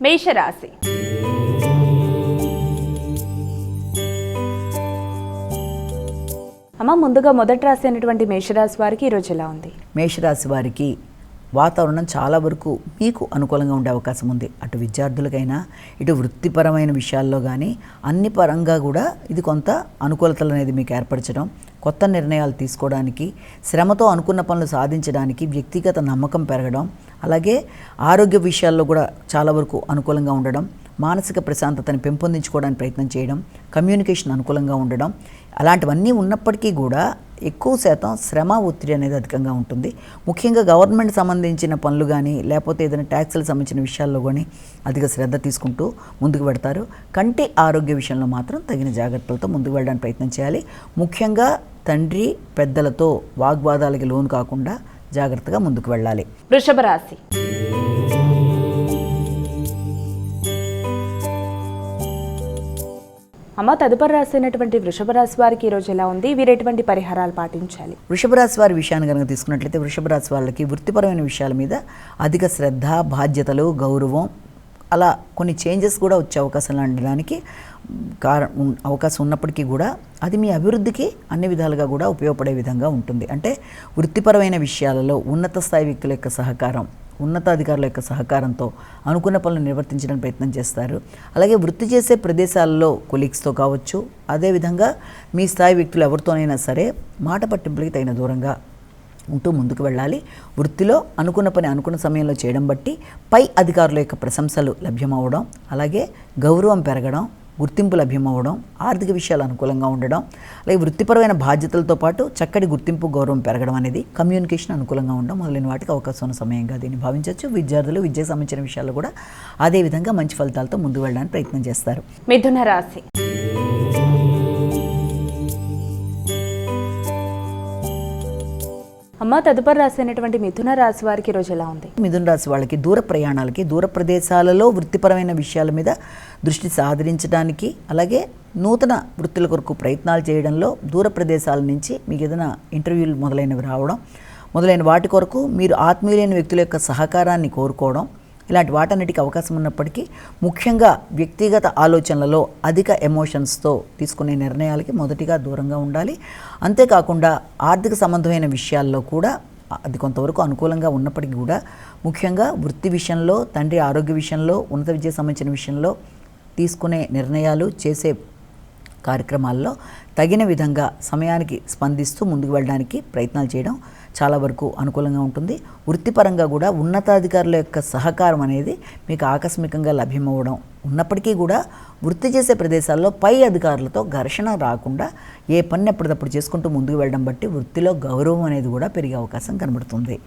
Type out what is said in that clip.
మేషరాశి. అమ్మ, ముందుగా మొదటి రాశి అయినటువంటి మేషరాశి వారికి ఈరోజు ఎలా ఉంది? మేషరాశి వారికి వాతావరణం చాలా వరకు మీకు అనుకూలంగా ఉండే అవకాశం ఉంది. అటు విద్యార్థులకైనా, ఇటు వృత్తిపరమైన విషయాల్లో కానీ అన్ని పరంగా కూడా ఇది కొంత అనుకూలతలు అనేది మీకు ఏర్పరచడం, కొత్త నిర్ణయాలు తీసుకోవడానికి, శ్రమతో అనుకున్న పనులు సాధించడానికి వ్యక్తిగత నమ్మకం పెరగడం, అలాగే ఆరోగ్య విషయాల్లో కూడా చాలా వరకు అనుకూలంగా ఉండడం, మానసిక ప్రశాంతతని పెంపొందించుకోవడానికి ప్రయత్నం చేయడం, కమ్యూనికేషన్ అనుకూలంగా ఉండడం, అలాంటివన్నీ ఉన్నప్పటికీ కూడా ఎక్కువ శాతం శ్రమ ఒత్తిడి అనేది అధికంగా ఉంటుంది. ముఖ్యంగా గవర్నమెంట్ సంబంధించిన పనులు కానీ, లేకపోతే ఏదైనా ట్యాక్సులకు సంబంధించిన విషయాల్లో కానీ అధిక శ్రద్ధ తీసుకుంటూ ముందుకు పెడతారు. కంటి ఆరోగ్య విషయంలో మాత్రం తగిన జాగ్రత్తలతో ముందుకు వెళ్ళడానికి ప్రయత్నం చేయాలి. ముఖ్యంగా తండ్రి పెద్దలతో వాగ్వాదాలకి లోను కాకుండా జాగ్రత్తగా ముందుకు వెళ్ళాలి. వృషభ రాశి. అమ్మ, తదుపరి రాశి అయినటువంటి వృషభ రాశి వారికి ఈరోజు ఎలా ఉంది? వీరు ఎటువంటి పరిహారాలు పాటించాలి? వృషభ రాశి వారి విషయాన్ని కనుక తీసుకున్నట్లయితే వృషభ రాశి వాళ్ళకి వృత్తిపరమైన విషయాల మీద అధిక శ్రద్ధ, బాధ్యతలు, గౌరవం, అలా కొన్ని చేంజెస్ కూడా వచ్చే అవకాశాలు అనడానికి అవకాశం ఉన్నప్పటికీ కూడా అది మీ అభివృద్ధికి అన్ని విధాలుగా కూడా ఉపయోగపడే విధంగా ఉంటుంది. అంటే వృత్తిపరమైన విషయాలలో ఉన్నత స్థాయి వ్యక్తుల యొక్క సహకారం, ఉన్నతాధికారుల యొక్క సహకారంతో అనుకున్న పనులు నిర్వర్తించడానికి ప్రయత్నం చేస్తారు. అలాగే వృత్తి చేసే ప్రదేశాల్లో కొలీగ్స్తో కావచ్చు, అదేవిధంగా మీ స్థాయి వ్యక్తులు ఎవరితోనైనా సరే మాట పట్టింపులకి తగిన దూరంగా ఉంటూ ముందుకు వెళ్ళాలి. వృత్తిలో అనుకున్న పని అనుకున్న సమయంలో చేయడం బట్టి పై అధికారుల యొక్క ప్రశంసలు లభ్యమవ్వడం, అలాగే గౌరవం పెరగడం, గుర్తింపు లభ్యమవ్వడం, ఆర్థిక విషయాలు అనుకూలంగా ఉండడం, అలాగే వృత్తిపరమైన బాధ్యతలతో పాటు చక్కటి గుర్తింపు, గౌరవం పెరగడం అనేది, కమ్యూనికేషన్ అనుకూలంగా ఉండడం మొదలైన వాటికి అవకాశం ఉన్న సమయంగా దీన్ని భావించవచ్చు. విద్యార్థులు విద్యకు సంబంధించిన విషయాల్లో కూడా అదేవిధంగా మంచి ఫలితాలతో ముందుకు వెళ్ళడానికి ప్రయత్నం చేస్తారు. మిథున రాశి. అమ్మ, తదుపరి రాశి అయినటువంటి మిథున రాశి వారికి ఈరోజు ఎలా ఉంది? మిథున రాశి వాళ్ళకి దూర ప్రయాణాలకి, దూర ప్రదేశాలలో వృత్తిపరమైన విషయాల మీద దృష్టి సాధించడానికి, అలాగే నూతన వృత్తుల కొరకు ప్రయత్నాలు చేయడంలో దూర ప్రదేశాల నుంచి మీకు ఏదైనా ఇంటర్వ్యూలు మొదలైనవి రావడం, మొదలైన వాటి కొరకు మీరు ఆత్మీయులైన వ్యక్తుల యొక్క సహకారాన్ని కోరుకోవడం, ఇలాంటి వాటన్నిటికీ అవకాశం ఉన్నప్పటికీ ముఖ్యంగా వ్యక్తిగత ఆలోచనలలో అధిక ఎమోషన్స్తో తీసుకునే నిర్ణయాలకి మొదటిగా దూరంగా ఉండాలి. అంతేకాకుండా ఆర్థిక సంబంధమైన విషయాల్లో కూడా అది కొంతవరకు అనుకూలంగా ఉన్నప్పటికీ కూడా ముఖ్యంగా వృత్తి విషయంలో, తండ్రి ఆరోగ్య విషయంలో, ఉన్నత విద్యకు సంబంధించిన విషయంలో తీసుకునే నిర్ణయాలు, చేసే కార్యక్రమాల్లో తగిన విధంగా సమయానికి స్పందిస్తూ ముందుకు వెళ్ళడానికి ప్రయత్నాలు చేయడం చాలా వరకు అనుకూలంగా ఉంటుంది. వృత్తిపరంగా కూడా ఉన్నతాధికారుల యొక్క సహకారం అనేది మీకు ఆకస్మికంగా లభ్యమవ్వడం ఉన్నప్పటికీ కూడా వృత్తి చేసే ప్రదేశాల్లో పై అధికారులతో ఘర్షణ రాకుండా ఏ పని ఎప్పటికప్పుడు చేసుకుంటూ ముందుకు వెళ్ళడం బట్టి వృత్తిలో గౌరవం అనేది కూడా పెరిగే అవకాశం కనబడుతుంది.